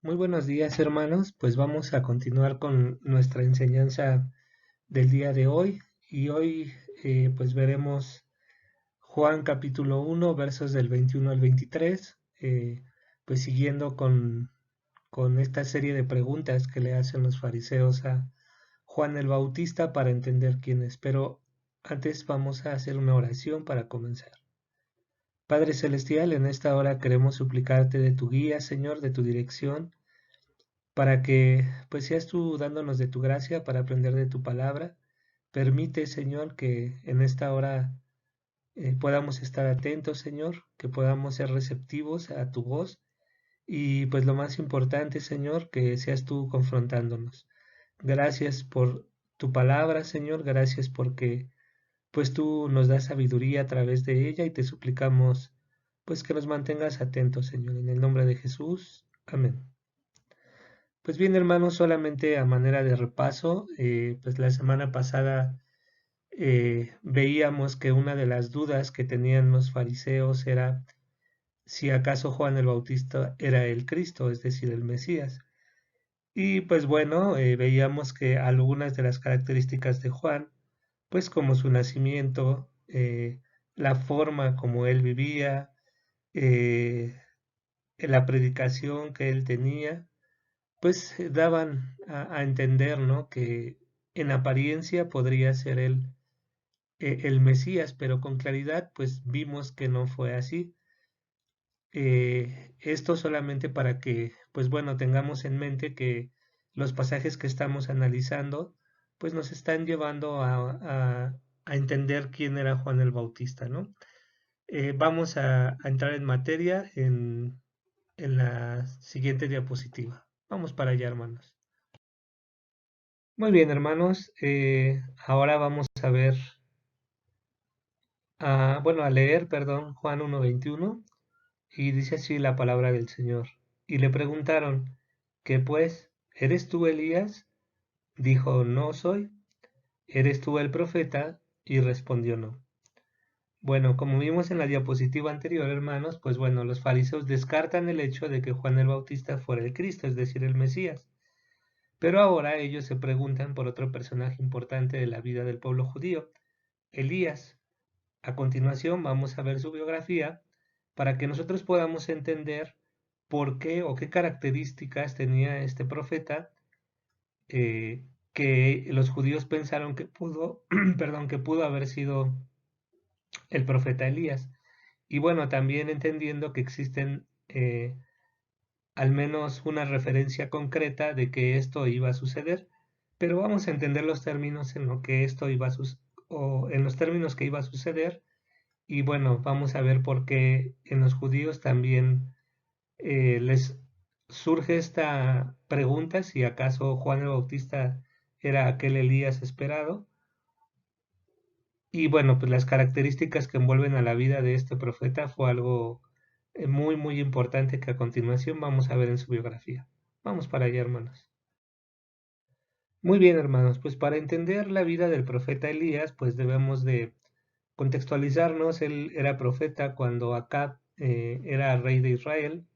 Muy buenos días, hermanos. Pues vamos a continuar con nuestra enseñanza del día de hoy y hoy pues veremos Juan capítulo 1 versos del 21 al 23, pues siguiendo con esta serie de preguntas que le hacen los fariseos a Juan el Bautista para entender quién es. Pero antes vamos a hacer una oración para comenzar. Padre Celestial, en esta hora queremos suplicarte de tu guía, Señor, de tu dirección para que pues seas tú dándonos de tu gracia para aprender de tu palabra. Permite, Señor, que en esta hora podamos estar atentos, Señor, que podamos ser receptivos a tu voz y pues lo más importante, Señor, que seas tú confrontándonos. Gracias por tu palabra, Señor, gracias porque pues tú nos das sabiduría a través de ella y te suplicamos pues que nos mantengas atentos, Señor, en el nombre de Jesús. Amén. Pues bien, hermanos, solamente a manera de repaso, pues la semana pasada veíamos que una de las dudas que tenían los fariseos era si acaso Juan el Bautista era el Cristo, es decir, el Mesías. Y pues bueno, veíamos que algunas de las características de Juan, pues como su nacimiento, la forma como él vivía, eh, la predicación que él tenía, pues daban a entender, ¿no? Que en apariencia podría ser él el Mesías, pero con claridad pues vimos que no fue así. Esto solamente para que, pues bueno, tengamos en mente que los pasajes que estamos analizando, pues nos están llevando a entender quién era Juan el Bautista, ¿no? Vamos a entrar en materia en la siguiente diapositiva. Vamos para allá, hermanos. Muy bien, hermanos. Ahora vamos a ver, bueno, a leer, perdón, Juan 1:21, y dice así la palabra del Señor. Y le preguntaron, ¿qué pues? ¿Eres tú Elías? Dijo, no soy. ¿Eres tú el profeta? Y respondió, no. Bueno, como vimos en la diapositiva anterior, hermanos, pues bueno, los fariseos descartan el hecho de que Juan el Bautista fuera el Cristo, es decir, el Mesías. Pero ahora ellos se preguntan por otro personaje importante de la vida del pueblo judío, Elías. A continuación vamos a ver su biografía para que nosotros podamos entender por qué o qué características tenía este profeta que los judíos pensaron que pudo, perdón, que pudo haber sido el profeta Elías. Y bueno, también entendiendo que existen al menos una referencia concreta de que esto iba a suceder, pero vamos a entender los términos en lo que esto iba a o en los términos que iba a suceder. Y bueno, vamos a ver por qué en los judíos también les surge esta pregunta si acaso Juan el Bautista era aquel Elías esperado. Y bueno, pues las características que envuelven a la vida de este profeta fue algo muy, muy importante que a continuación vamos a ver en su biografía. Vamos para allá, hermanos. Muy bien, hermanos, pues para entender la vida del profeta Elías, pues debemos de contextualizarnos. Él era profeta cuando Acab era rey de Israel.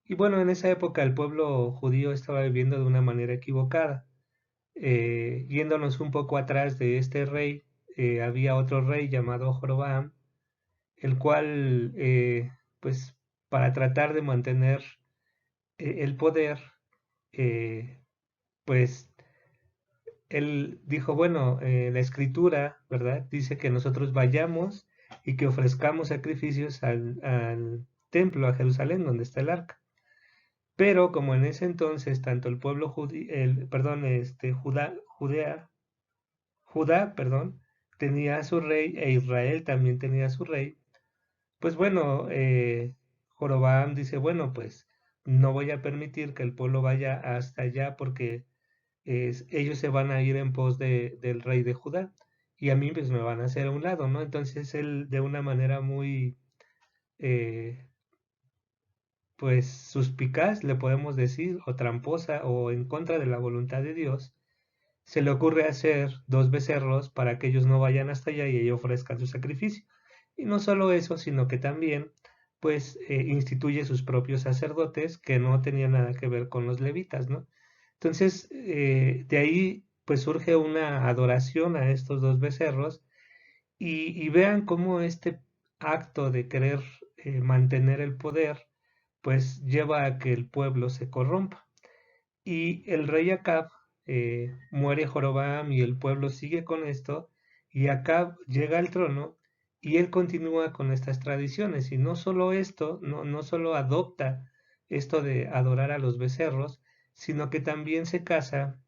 Y bueno, en esa época el pueblo judío estaba viviendo de una manera equivocada. Yéndonos un poco atrás de este rey, había otro rey llamado Jorobam, el cual, pues, para tratar de mantener el poder, eh, pues, él dijo, bueno, la escritura, ¿verdad? Dice que nosotros vayamos y que ofrezcamos sacrificios al templo, a Jerusalén, donde está el arca. Pero como en ese entonces tanto el pueblo perdón, Judá, perdón, tenía a su rey e Israel también tenía a su rey, pues bueno, Jorobam dice, bueno, pues no voy a permitir que el pueblo vaya hasta allá porque ellos se van a ir en pos del rey de Judá y a mí pues me van a hacer a un lado, ¿no? Entonces él de una manera muy, eh, pues suspicaz, le podemos decir, o tramposa, o en contra de la voluntad de Dios, se le ocurre hacer dos becerros para que ellos no vayan hasta allá y ellos ofrezcan su sacrificio. Y no solo eso, sino que también pues instituye sus propios sacerdotes que no tenían nada que ver con los levitas, ¿no? Entonces, de ahí pues surge una adoración a estos dos becerros y vean cómo este acto de querer mantener el poder pues lleva a que el pueblo se corrompa. Y el rey Acab muere Jorobam y el pueblo sigue con esto y Acab llega al trono y él continúa con estas tradiciones y no solo esto, no solo adopta esto de adorar a los becerros, sino que también se casa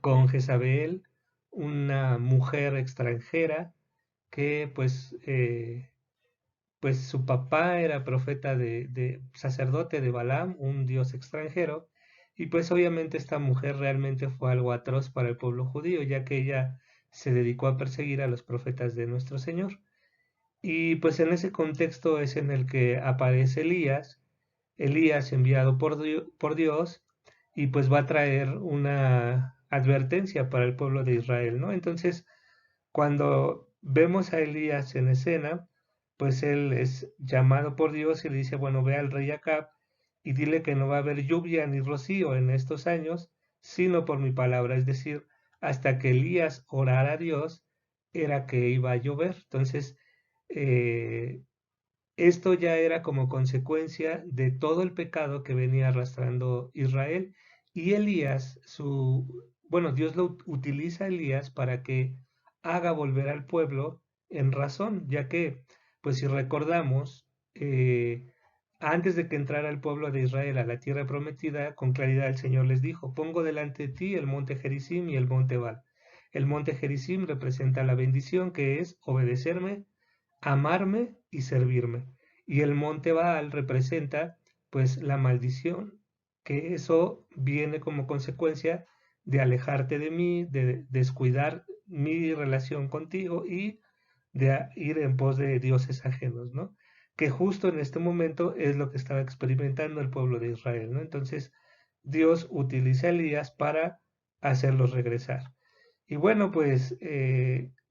con Jezabel, una mujer extranjera que pues su papá era profeta de sacerdote de Balaam, un dios extranjero, y pues obviamente esta mujer realmente fue algo atroz para el pueblo judío, ya que ella se dedicó a perseguir a los profetas de nuestro Señor. Y pues en ese contexto es en el que aparece Elías, Elías enviado por Dios, y pues va a traer una advertencia para el pueblo de Israel, ¿no? Entonces, cuando vemos a Elías en escena, pues él es llamado por Dios y le dice, bueno, ve al rey Acab y dile que no va a haber lluvia ni rocío en estos años, sino por mi palabra. Es decir, hasta que Elías orara a Dios, era que iba a llover. Entonces, eh, esto ya era como consecuencia de todo el pecado que venía arrastrando Israel. Y Elías, bueno, Dios lo utiliza a Elías para que haga volver al pueblo en razón, ya que, pues si recordamos, antes de que entrara el pueblo de Israel a la tierra prometida, con claridad el Señor les dijo, pongo delante de ti el monte Gerizim y el monte Ebal. El monte Gerizim representa la bendición que es obedecerme, amarme y servirme. Y el monte Baal representa pues la maldición, que eso viene como consecuencia de alejarte de mí, de descuidar mi relación contigo y de ir en pos de dioses ajenos, ¿no? Que justo en este momento es lo que estaba experimentando el pueblo de Israel, ¿no? Entonces Dios utiliza a Elías para hacerlos regresar. Y bueno, pues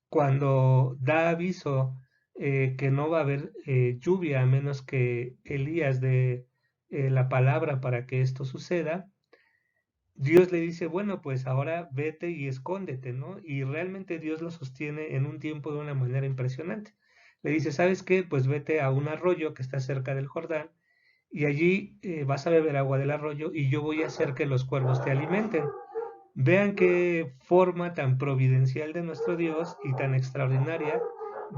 cuando da aviso que no va a haber lluvia a menos que Elías dé la palabra para que esto suceda, Dios le dice, bueno, pues ahora vete y escóndete, ¿no? Y realmente Dios lo sostiene en un tiempo de una manera impresionante. Le dice, ¿sabes qué? Pues vete a un arroyo que está cerca del Jordán y allí vas a beber agua del arroyo y yo voy a hacer que los cuervos te alimenten. Vean qué forma tan providencial de nuestro Dios y tan extraordinaria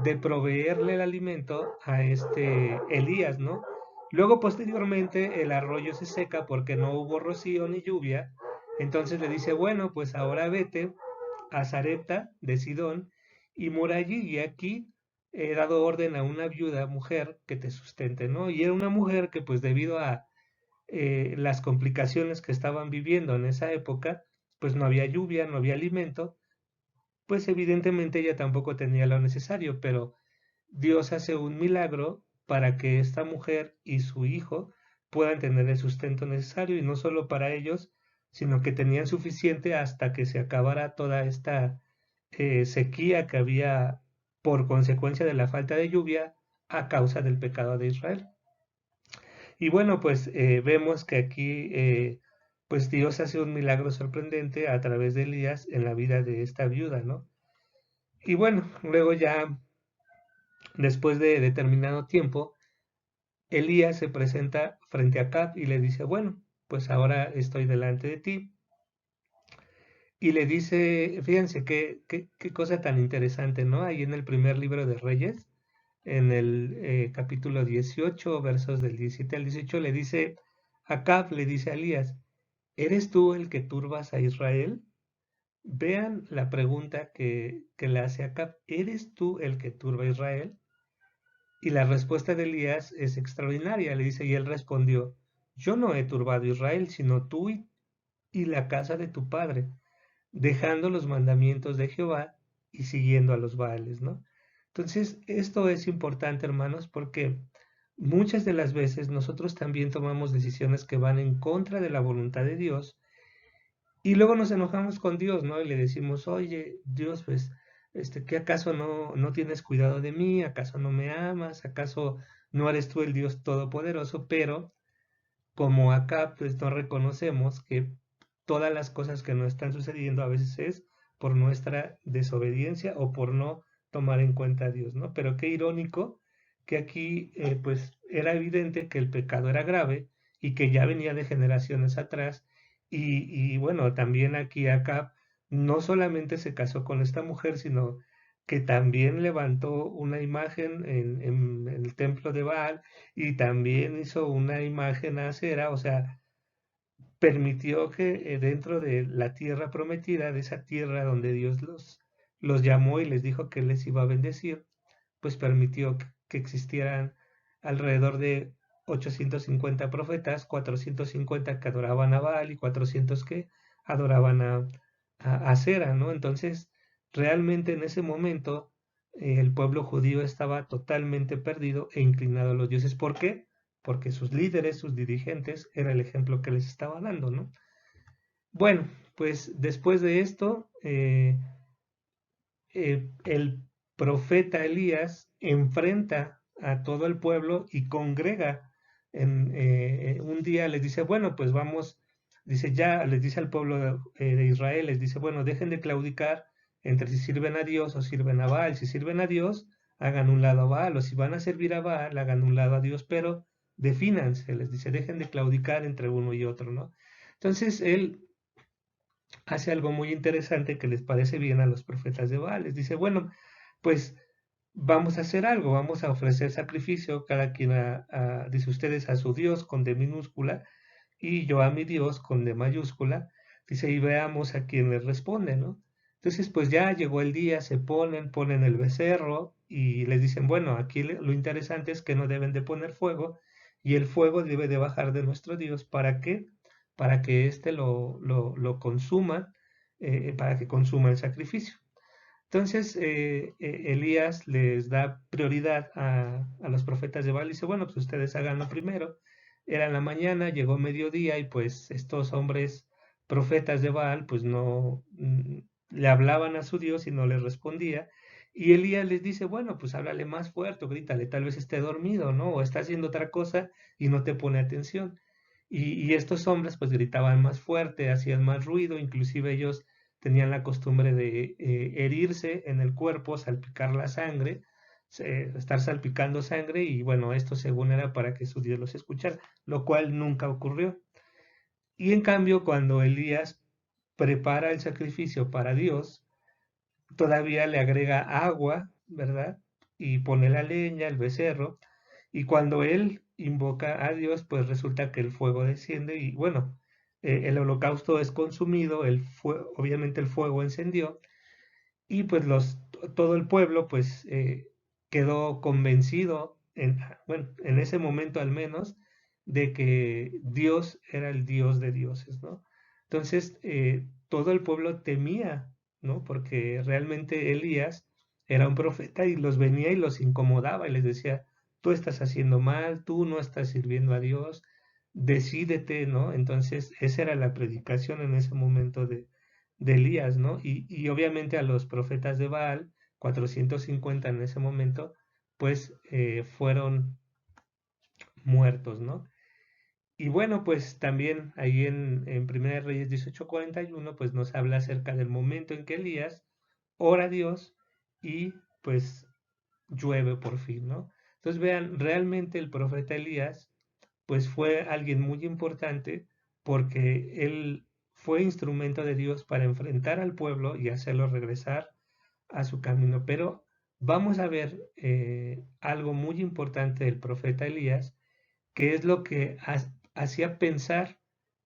de proveerle el alimento a este Elías, ¿no? Luego, posteriormente, el arroyo se seca porque no hubo rocío ni lluvia. Entonces le dice, bueno, pues ahora vete a Sarepta de Sidón y mora allí. Y aquí he dado orden a una viuda mujer que te sustente, ¿no? Y era una mujer que, pues debido a las complicaciones que estaban viviendo en esa época, pues no había lluvia, no había alimento, pues evidentemente ella tampoco tenía lo necesario, pero Dios hace un milagro para que esta mujer y su hijo puedan tener el sustento necesario y no solo para ellos, sino que tenían suficiente hasta que se acabara toda esta sequía que había por consecuencia de la falta de lluvia a causa del pecado de Israel. Y bueno, pues vemos que aquí pues Dios hace un milagro sorprendente a través de Elías en la vida de esta viuda, ¿no? Y bueno, luego ya después de determinado tiempo, Elías se presenta frente a Acab y le dice, bueno, pues ahora estoy delante de ti. Y le dice, fíjense qué cosa tan interesante, ¿no? Ahí en el primer libro de Reyes, en el capítulo 18, versos del 17 al 18, le dice, Acab le dice a Elías, ¿eres tú el que turbas a Israel? Vean la pregunta que le hace Acab, ¿eres tú el que turba a Israel? Y la respuesta de Elías es extraordinaria, le dice, y él respondió, yo no he turbado a Israel, sino tú y la casa de tu padre, dejando los mandamientos de Jehová y siguiendo a los Baales, ¿no? Entonces, esto es importante, hermanos, porque muchas de las veces nosotros también tomamos decisiones que van en contra de la voluntad de Dios y luego nos enojamos con Dios, ¿no? Y le decimos, oye, Dios, pues, ¿qué acaso no tienes cuidado de mí? ¿Acaso no me amas? ¿Acaso no eres tú el Dios todopoderoso, pero como acá pues no reconocemos que todas las cosas que nos están sucediendo a veces es por nuestra desobediencia o por no tomar en cuenta a Dios, ¿no? Pero qué irónico que aquí pues era evidente que el pecado era grave y que ya venía de generaciones atrás y bueno, también aquí Acab no solamente se casó con esta mujer, sino que también levantó una imagen en el templo de Baal y también hizo una imagen a Acera, o sea, permitió que dentro de la tierra prometida, de esa tierra donde Dios los llamó y les dijo que les iba a bendecir, pues permitió que existieran alrededor de 850 profetas, 450 que adoraban a Baal y 400 que adoraban a Acera, ¿no? Entonces, realmente en ese momento el pueblo judío estaba totalmente perdido e inclinado a los dioses. ¿Por qué? Porque sus líderes, sus dirigentes, era el ejemplo que les estaba dando, ¿no? Bueno, pues después de esto, el profeta Elías enfrenta a todo el pueblo y congrega. Un día les dice, bueno, pues vamos, dice ya, les dice al pueblo de Israel, les dice, bueno, dejen de claudicar entre si sirven a Dios o sirven a Baal. Si sirven a Dios, hagan un lado a Baal, o si van a servir a Baal, hagan un lado a Dios, pero defínanse, les dice, dejen de claudicar entre uno y otro, ¿no? Entonces él hace algo muy interesante que les parece bien a los profetas de Baal. Les dice, bueno, pues vamos a hacer algo, vamos a ofrecer sacrificio, cada quien dice ustedes a su Dios con D minúscula y yo a mi Dios con D mayúscula, dice, y veamos a quién les responde, ¿no? Entonces, pues ya llegó el día, se ponen el becerro y les dicen, bueno, aquí lo interesante es que no deben de poner fuego y el fuego debe de bajar de nuestro Dios. ¿Para qué? Para que éste lo consuma, para que consuma el sacrificio. Entonces, Elías les da prioridad a los profetas de Baal y dice, bueno, pues ustedes háganlo primero. Era en la mañana, llegó mediodía y pues estos hombres profetas de Baal pues no le hablaban a su Dios y no les respondía. Y Elías les dice, bueno, pues háblale más fuerte, grítale, tal vez esté dormido, ¿no? O está haciendo otra cosa y no te pone atención. Y estos hombres pues gritaban más fuerte, hacían más ruido, inclusive ellos tenían la costumbre de herirse en el cuerpo, salpicar la sangre, estar salpicando sangre y bueno, esto según era para que su Dios los escuchara, lo cual nunca ocurrió. Y en cambio, cuando Elías prepara el sacrificio para Dios, todavía le agrega agua, ¿verdad? Y pone la leña, el becerro, y cuando él invoca a Dios, pues resulta que el fuego desciende y bueno, el holocausto es consumido, obviamente el fuego encendió, y pues todo el pueblo pues quedó convencido, bueno, en ese momento al menos, de que Dios era el Dios de dioses, ¿no? Entonces, todo el pueblo temía, ¿no? Porque realmente Elías era un profeta y los venía y los incomodaba y les decía, tú estás haciendo mal, tú no estás sirviendo a Dios, decídete, ¿no? Entonces, esa era la predicación en ese momento de Elías, ¿no? Y obviamente a los profetas de Baal, 450 en ese momento, pues fueron muertos, ¿no? Y bueno, pues también ahí en 1 Reyes 18:41, pues nos habla acerca del momento en que Elías ora a Dios y pues llueve por fin, ¿no? Entonces vean, realmente el profeta Elías pues fue alguien muy importante porque él fue instrumento de Dios para enfrentar al pueblo y hacerlo regresar a su camino. Pero vamos a ver algo muy importante del profeta Elías, que es lo que hacía pensar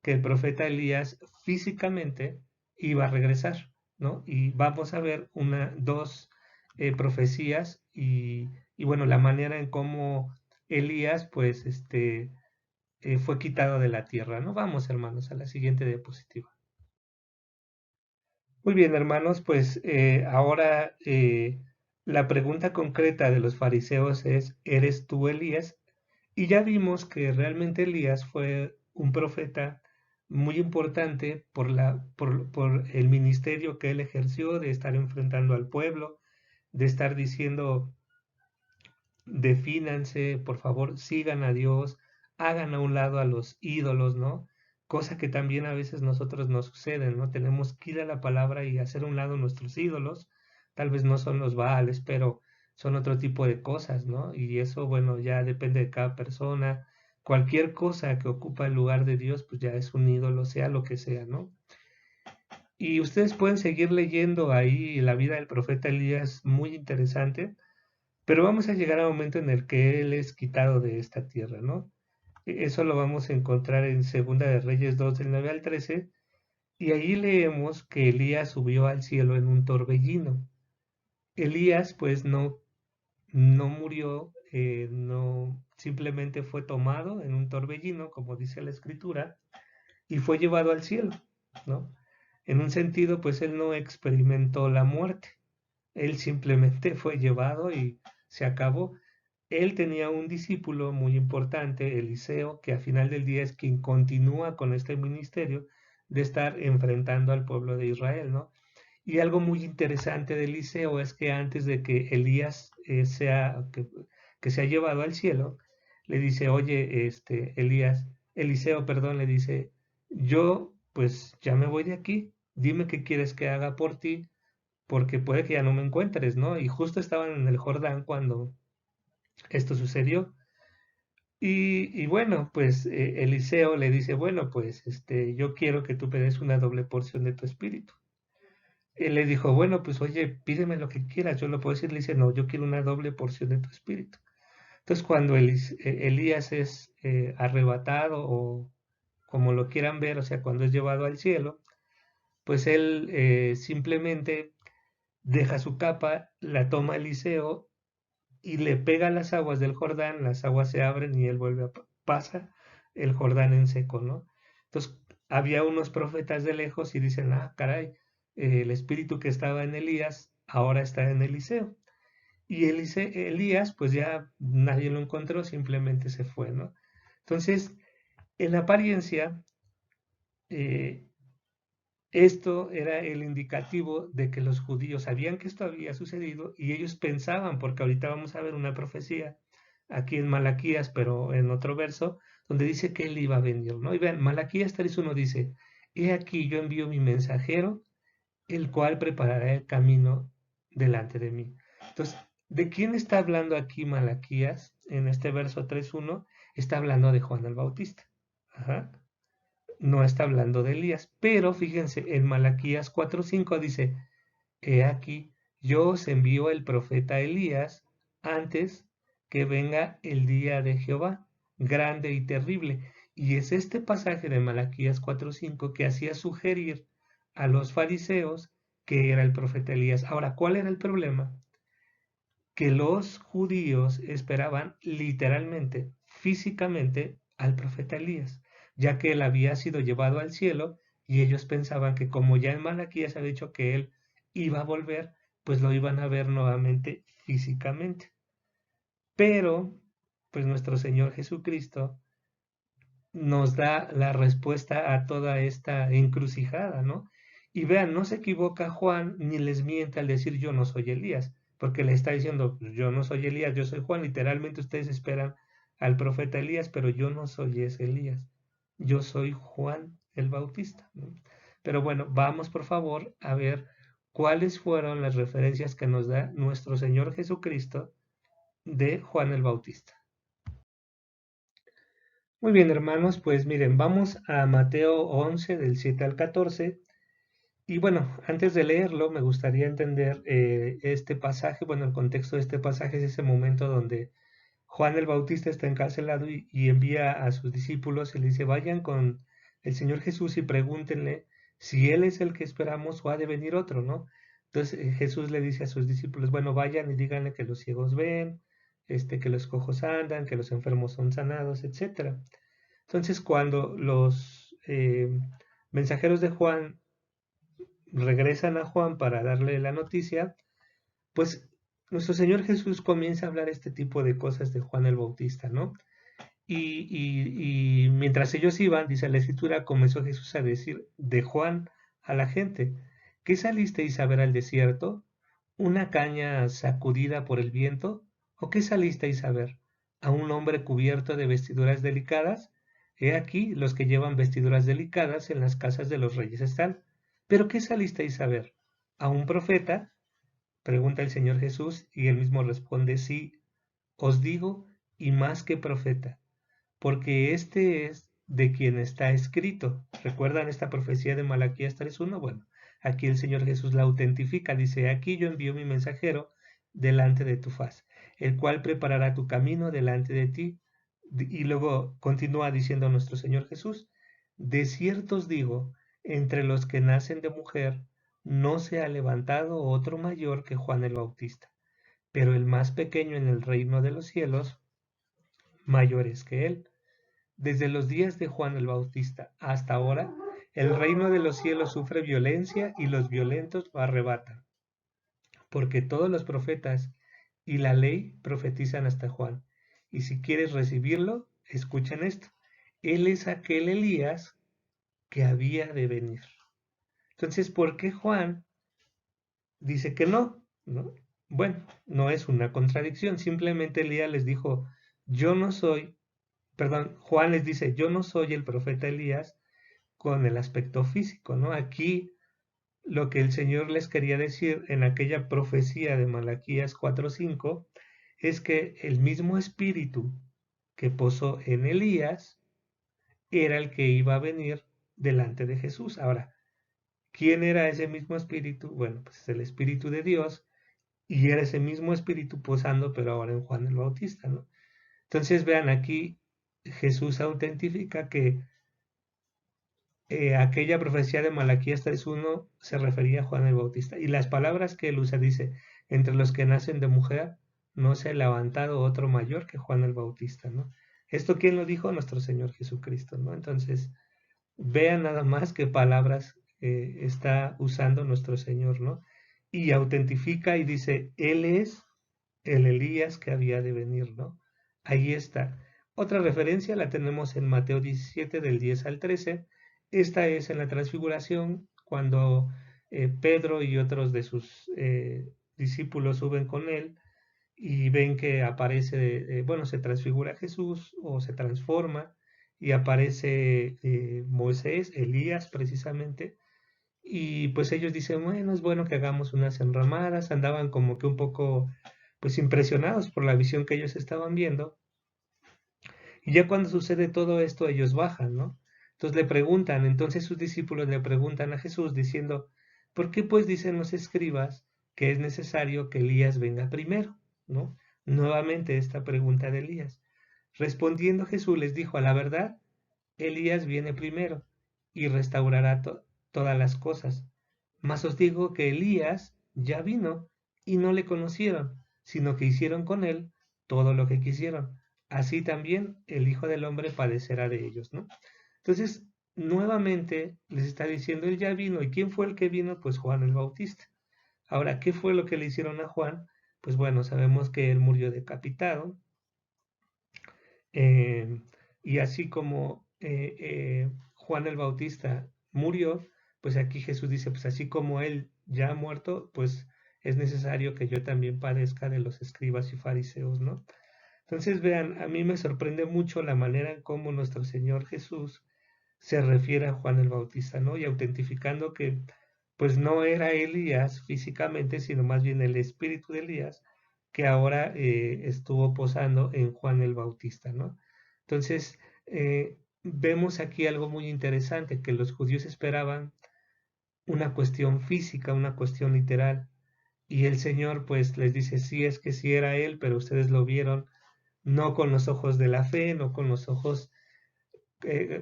que el profeta Elías físicamente iba a regresar, ¿no? Y vamos a ver dos profecías y bueno, la manera en cómo Elías, pues, fue quitado de la tierra, ¿no? Vamos, hermanos, a la siguiente diapositiva. Muy bien, hermanos, pues ahora la pregunta concreta de los fariseos es, ¿eres tú Elías? Y ya vimos que realmente Elías fue un profeta muy importante por el ministerio que él ejerció de estar enfrentando al pueblo, de estar diciendo defínanse, por favor, sigan a Dios, hagan a un lado a los ídolos, ¿no? Cosa que también a veces nosotros nos sucede, ¿no? Tenemos que ir a la palabra y hacer a un lado nuestros ídolos. Tal vez no son los Baales, pero son otro tipo de cosas, ¿no? Y eso, bueno, ya depende de cada persona. Cualquier cosa que ocupa el lugar de Dios, pues ya es un ídolo, sea lo que sea, ¿no? Y ustedes pueden seguir leyendo ahí la vida del profeta Elías, muy interesante, pero vamos a llegar a un momento en el que él es quitado de esta tierra, ¿no? Eso lo vamos a encontrar en Segunda de Reyes 2 del 9 al 13, y allí leemos que Elías subió al cielo en un torbellino. Elías pues no murió, no simplemente fue tomado en un torbellino, como dice la escritura, y fue llevado al cielo, ¿no? En un sentido, pues él no experimentó la muerte, él simplemente fue llevado y se acabó. Él tenía un discípulo muy importante, Eliseo, que a final del día es quien continúa con este ministerio de estar enfrentando al pueblo de Israel, ¿no? Y algo muy interesante de Eliseo es que antes de que Elías que sea llevado al cielo, le dice, oye, Eliseo, perdón, le dice, yo pues ya me voy de aquí, dime qué quieres que haga por ti, porque puede que ya no me encuentres, ¿no? Y justo estaban en el Jordán cuando esto sucedió. Y bueno, pues Eliseo le dice, bueno, pues yo quiero que tú me des una doble porción de tu espíritu. Él le dijo, bueno, pues oye, pídeme lo que quieras, yo lo puedo decir. Le dice, no, yo quiero una doble porción de tu espíritu. Entonces, cuando Elías es arrebatado o como lo quieran ver, o sea, cuando es llevado al cielo, pues él simplemente deja su capa, la toma Eliseo y le pega a las aguas del Jordán, las aguas se abren y él vuelve a pasa el Jordán en seco, ¿no? Entonces, había unos profetas de lejos y dicen, ah, caray, el espíritu que estaba en Elías ahora está en Eliseo. Y Elías, pues ya nadie lo encontró, simplemente se fue, ¿no? Entonces, en apariencia, eh, esto era el indicativo de que los judíos sabían que esto había sucedido y ellos pensaban, porque ahorita vamos a ver una profecía aquí en Malaquías, pero en otro verso, donde dice que él iba a venir, ¿no? Y vean, Malaquías 3:1 dice, he aquí yo envío mi mensajero, el cual preparará el camino delante de mí. Entonces, ¿de quién está hablando aquí Malaquías en este verso 3:1? Está hablando de Juan el Bautista. Ajá, no está hablando de Elías, pero fíjense, en Malaquías 4:5 dice, he aquí, yo os envío el profeta Elías antes que venga el día de Jehová, grande y terrible. Y es este pasaje de Malaquías 4:5 que hacía sugerir a los fariseos que era el profeta Elías. Ahora, ¿cuál era el problema? Que los judíos esperaban literalmente, físicamente, al profeta Elías, ya que él había sido llevado al cielo y ellos pensaban que como ya en Malaquías ha dicho que él iba a volver, pues lo iban a ver nuevamente físicamente. Pero, pues nuestro Señor Jesucristo nos da la respuesta a toda esta encrucijada, ¿no? Y vean, no se equivoca Juan ni les miente al decir yo no soy Elías, porque le está diciendo pues, yo no soy Elías, yo soy Juan. Literalmente ustedes esperan al profeta Elías, pero yo no soy ese Elías, yo soy Juan el Bautista, ¿no? Pero bueno, vamos por favor a ver cuáles fueron las referencias que nos da nuestro Señor Jesucristo de Juan el Bautista. Muy bien, hermanos, pues miren, vamos a Mateo 11 del 7 al 14. Y bueno, antes de leerlo, me gustaría entender este pasaje. Bueno, el contexto de este pasaje es ese momento donde Juan el Bautista está encarcelado y envía a sus discípulos y le dice, vayan con el Señor Jesús y pregúntenle si Él es el que esperamos o ha de venir otro, ¿no? Entonces Jesús le dice a sus discípulos, bueno, vayan y díganle que los ciegos ven, que los cojos andan, que los enfermos son sanados, etcétera. Entonces, cuando los mensajeros de Juan regresan a Juan para darle la noticia, pues nuestro Señor Jesús comienza a hablar este tipo de cosas de Juan el Bautista, ¿no? Y mientras ellos iban, dice la Escritura, comenzó Jesús a decir de Juan a la gente, ¿qué salisteis a ver al desierto? ¿Una caña sacudida por el viento? ¿O qué salisteis a ver? ¿A un hombre cubierto de vestiduras delicadas? He aquí, los que llevan vestiduras delicadas en las casas de los reyes están. ¿Pero qué salisteis a ver? ¿A un profeta? Pregunta el Señor Jesús, y él mismo responde, sí, os digo, y más que profeta, porque este es de quien está escrito. ¿Recuerdan esta profecía de Malaquías 3:1? Bueno, aquí el Señor Jesús la autentifica, dice, aquí yo envío mi mensajero delante de tu faz, el cual preparará tu camino delante de ti. Y luego continúa diciendo nuestro Señor Jesús, de cierto os digo, entre los que nacen de mujer, no se ha levantado otro mayor que Juan el Bautista, pero el más pequeño en el reino de los cielos, mayor es que él. Desde los días de Juan el Bautista hasta ahora, el reino de los cielos sufre violencia y los violentos lo arrebatan, porque todos los profetas y la ley profetizan hasta Juan. Y si quieres recibirlo, escuchen esto. Él es aquel Elías que había de venir. Entonces, ¿por qué Juan dice que no? ¿No? Bueno, no es una contradicción, simplemente Elías les dijo, yo no soy, perdón, Juan les dice, yo no soy el profeta Elías con el aspecto físico, ¿no? Aquí lo que el Señor les quería decir en aquella profecía de Malaquías 4:5 es que el mismo espíritu que posó en Elías era el que iba a venir delante de Jesús. Ahora, ¿quién era ese mismo espíritu? Bueno, pues es el Espíritu de Dios y era ese mismo espíritu posando, pero ahora en Juan el Bautista, ¿no? Entonces vean aquí, Jesús autentifica que aquella profecía de Malaquías 3:1 se refería a Juan el Bautista. Y las palabras que él usa dice, entre los que nacen de mujer no se ha levantado otro mayor que Juan el Bautista, ¿no? ¿Esto quién lo dijo? Nuestro Señor Jesucristo, ¿no? Entonces, vean nada más qué palabras está usando nuestro Señor, ¿no? Y autentifica y dice, Él es el Elías que había de venir, ¿no? Ahí está. Otra referencia la tenemos en Mateo 17 del 10 al 13. Esta es en la transfiguración, cuando Pedro y otros de sus discípulos suben con él y ven que aparece, bueno, se transfigura Jesús o se transforma y aparece Moisés, Elías precisamente, y pues ellos dicen, bueno, es bueno que hagamos unas enramadas, andaban como que un poco pues impresionados por la visión que ellos estaban viendo, y ya cuando sucede todo esto ellos bajan, ¿no? Entonces le preguntan, entonces sus discípulos le preguntan a Jesús diciendo, ¿por qué pues dicen los escribas que es necesario que Elías venga primero? ¿No? Nuevamente esta pregunta de Elías. Respondiendo Jesús les dijo, a la verdad, Elías viene primero y restaurará todas las cosas. Mas os digo que Elías ya vino y no le conocieron, sino que hicieron con él todo lo que quisieron. Así también el Hijo del Hombre padecerá de ellos, ¿no? Entonces, nuevamente les está diciendo, él ya vino. ¿Y quién fue el que vino? Pues Juan el Bautista. Ahora, ¿qué fue lo que le hicieron a Juan? Pues bueno, sabemos que él murió decapitado, eh, y así como Juan el Bautista murió, pues aquí Jesús dice, pues así como él ya ha muerto, pues es necesario que yo también padezca de los escribas y fariseos, ¿no? Entonces vean, a mí me sorprende mucho la manera en cómo nuestro Señor Jesús se refiere a Juan el Bautista, ¿no? Y autentificando que pues no era Elías físicamente, sino más bien el espíritu de Elías que ahora estuvo posando en Juan el Bautista, ¿no? Entonces, vemos aquí algo muy interesante, que los judíos esperaban una cuestión física, una cuestión literal, y el Señor pues les dice, sí, es que sí era Él, pero ustedes lo vieron no con los ojos de la fe, no con los ojos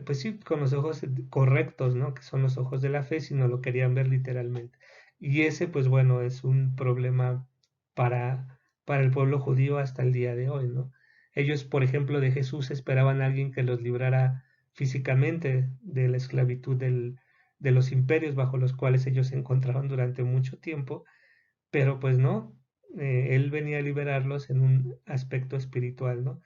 pues sí, con los ojos correctos, ¿no? Que son los ojos de la fe, sino lo querían ver literalmente. Y ese, pues bueno, es un problema para el pueblo judío hasta el día de hoy, ¿no? Ellos, por ejemplo, de Jesús esperaban a alguien que los librara físicamente de la esclavitud de los imperios bajo los cuales ellos se encontraban durante mucho tiempo, pero pues no, él venía a liberarlos en un aspecto espiritual, ¿no?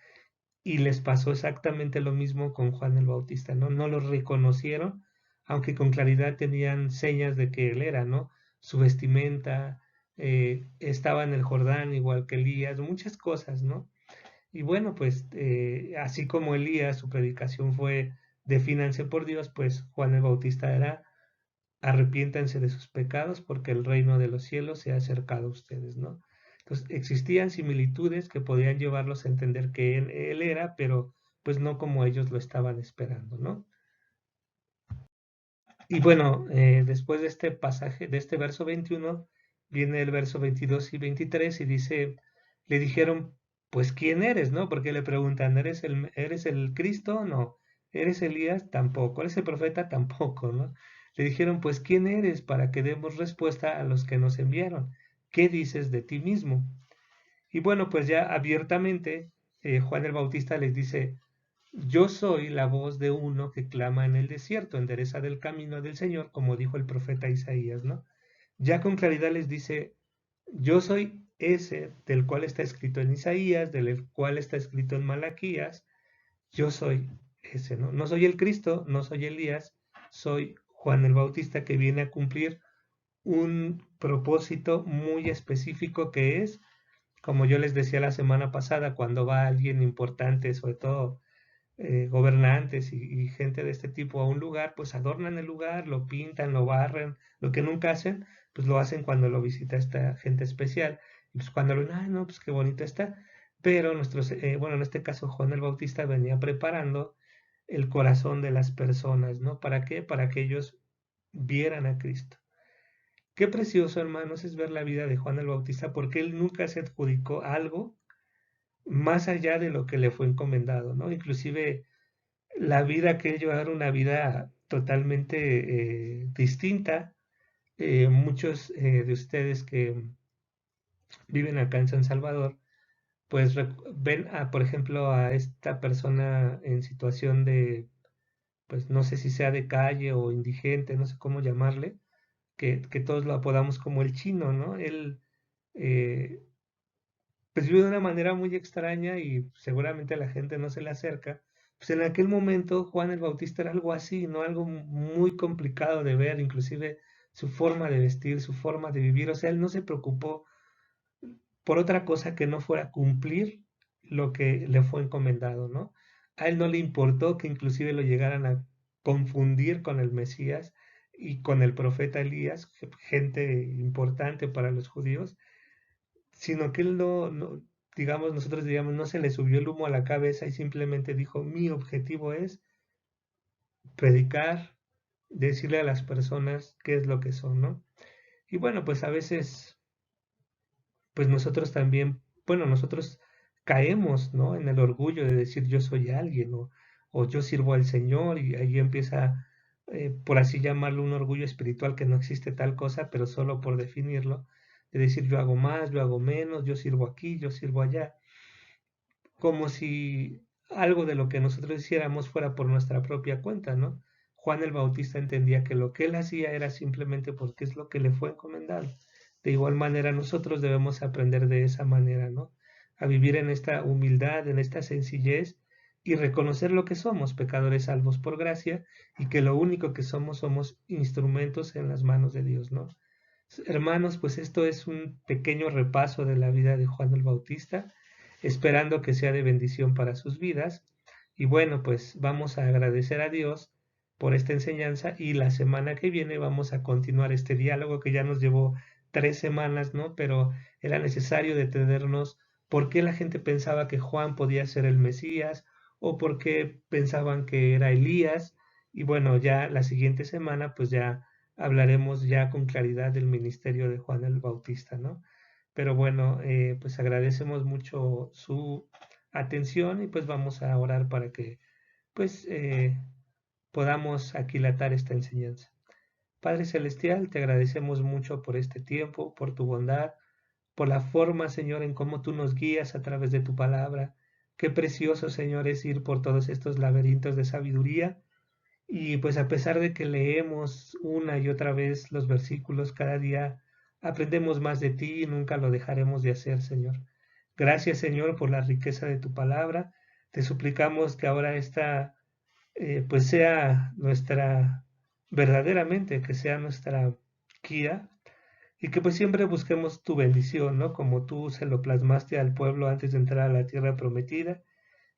Y les pasó exactamente lo mismo con Juan el Bautista, ¿no? No los reconocieron, aunque con claridad tenían señas de que él era, ¿no? Su vestimenta, estaba en el Jordán igual que Elías, muchas cosas, ¿no? Y bueno, pues así como Elías, su predicación fue defínanse por Dios, pues Juan el Bautista era arrepiéntanse de sus pecados porque el reino de los cielos se ha acercado a ustedes, ¿no? Entonces existían similitudes que podían llevarlos a entender que él era, pero pues no como ellos lo estaban esperando, ¿no? Y bueno, después de este pasaje, de este verso 21, viene el verso 22 y 23 y dice, le dijeron, pues ¿quién eres, no? Porque le preguntan, ¿eres el Cristo? No. ¿Eres Elías? Tampoco. ¿Eres el profeta? Tampoco, ¿no? Le dijeron, pues ¿quién eres para que demos respuesta a los que nos enviaron? ¿Qué dices de ti mismo? Y bueno, pues ya abiertamente Juan el Bautista les dice, yo soy la voz de uno que clama en el desierto, endereza del camino del Señor, como dijo el profeta Isaías, ¿no? Ya con claridad les dice, yo soy ese del cual está escrito en Isaías, del cual está escrito en Malaquías, yo soy ese, ¿no? No soy el Cristo, no soy Elías, soy Juan el Bautista que viene a cumplir un propósito muy específico que es, como yo les decía la semana pasada, cuando va alguien importante, sobre todo gobernantes y gente de este tipo a un lugar, pues adornan el lugar, lo pintan, lo barren, lo que nunca hacen, pues lo hacen cuando lo visita esta gente especial. Y pues cuando lo ven, ay, no, pues qué bonito está. Pero nuestros, bueno, en este caso Juan el Bautista venía preparando el corazón de las personas, ¿no? ¿Para qué? Para que ellos vieran a Cristo. Qué precioso, hermanos, es ver la vida de Juan el Bautista, porque él nunca se adjudicó algo más allá de lo que le fue encomendado, ¿no? Inclusive la vida que él llevaba era una vida totalmente distinta. Muchos de ustedes que viven acá en San Salvador, pues ven, por ejemplo, a esta persona en situación de, pues no sé si sea de calle o indigente, no sé cómo llamarle, que todos lo apodamos como el chino, ¿no? Él eh, pues vive de una manera muy extraña y seguramente a la gente no se le acerca. Pues en aquel momento Juan el Bautista era algo así, ¿no? Algo muy complicado de ver, inclusive su forma de vestir, su forma de vivir. O sea, él no se preocupó por otra cosa que no fuera cumplir lo que le fue encomendado, ¿no? A él no le importó que inclusive lo llegaran a confundir con el Mesías y con el profeta Elías, gente importante para los judíos, sino que él digamos, nosotros diríamos, no se le subió el humo a la cabeza y simplemente dijo, mi objetivo es predicar, decirle a las personas qué es lo que son, ¿no? Y bueno, pues a veces, pues nosotros también, bueno, nosotros caemos, ¿no? En el orgullo de decir yo soy alguien o yo sirvo al Señor y ahí empieza, por así llamarlo, un orgullo espiritual que no existe tal cosa, pero solo por definirlo, de decir yo hago más, yo hago menos, yo sirvo aquí, yo sirvo allá, como si algo de lo que nosotros hiciéramos fuera por nuestra propia cuenta, ¿no? Juan el Bautista entendía que lo que él hacía era simplemente porque es lo que le fue encomendado. De igual manera, nosotros debemos aprender de esa manera, ¿no? A vivir en esta humildad, en esta sencillez y reconocer lo que somos, pecadores salvos por gracia, y que lo único que somos instrumentos en las manos de Dios, ¿no? Hermanos, pues esto es un pequeño repaso de la vida de Juan el Bautista, esperando que sea de bendición para sus vidas. Y bueno, pues vamos a agradecer a Dios por esta enseñanza y la semana que viene vamos a continuar este diálogo que ya nos llevó 3 semanas, ¿no? Pero era necesario detenernos por qué la gente pensaba que Juan podía ser el Mesías o por qué pensaban que era Elías. Y bueno, ya la siguiente semana pues ya hablaremos ya con claridad del ministerio de Juan el Bautista, ¿no? Pero bueno, pues agradecemos mucho su atención y pues vamos a orar para que pues podamos aquilatar esta enseñanza. Padre Celestial, te agradecemos mucho por este tiempo, por tu bondad, por la forma, Señor, en cómo tú nos guías a través de tu palabra. Qué precioso, Señor, es ir por todos estos laberintos de sabiduría. Y pues a pesar de que leemos una y otra vez los versículos cada día, aprendemos más de ti y nunca lo dejaremos de hacer, Señor. Gracias, Señor, por la riqueza de tu palabra. Te suplicamos que ahora esta pues sea nuestra, verdaderamente, que sea nuestra guía y que pues siempre busquemos tu bendición, ¿no? Como tú se lo plasmaste al pueblo antes de entrar a la tierra prometida,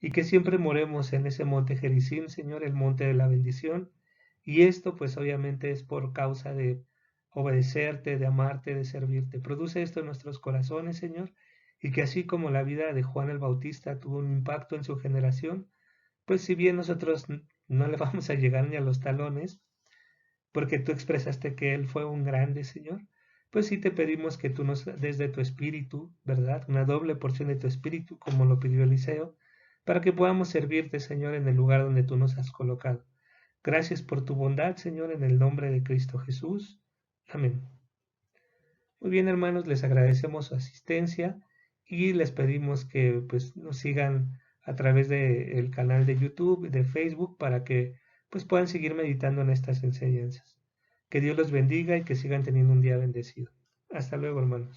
y que siempre moremos en ese monte Gerizim, Señor, el monte de la bendición, y esto pues obviamente es por causa de obedecerte, de amarte, de servirte. Produce esto en nuestros corazones, Señor, y que así como la vida de Juan el Bautista tuvo un impacto en su generación, pues si bien nosotros no le vamos a llegar ni a los talones, porque tú expresaste que Él fue un grande, Señor, pues sí te pedimos que tú nos des de tu espíritu, ¿verdad? Una doble porción de tu espíritu, como lo pidió Eliseo, para que podamos servirte, Señor, en el lugar donde tú nos has colocado. Gracias por tu bondad, Señor, en el nombre de Cristo Jesús. Amén. Muy bien, hermanos, les agradecemos su asistencia y les pedimos que pues nos sigan a través del canal de YouTube, de Facebook, para que pues puedan seguir meditando en estas enseñanzas. Que Dios los bendiga y que sigan teniendo un día bendecido. Hasta luego, hermanos.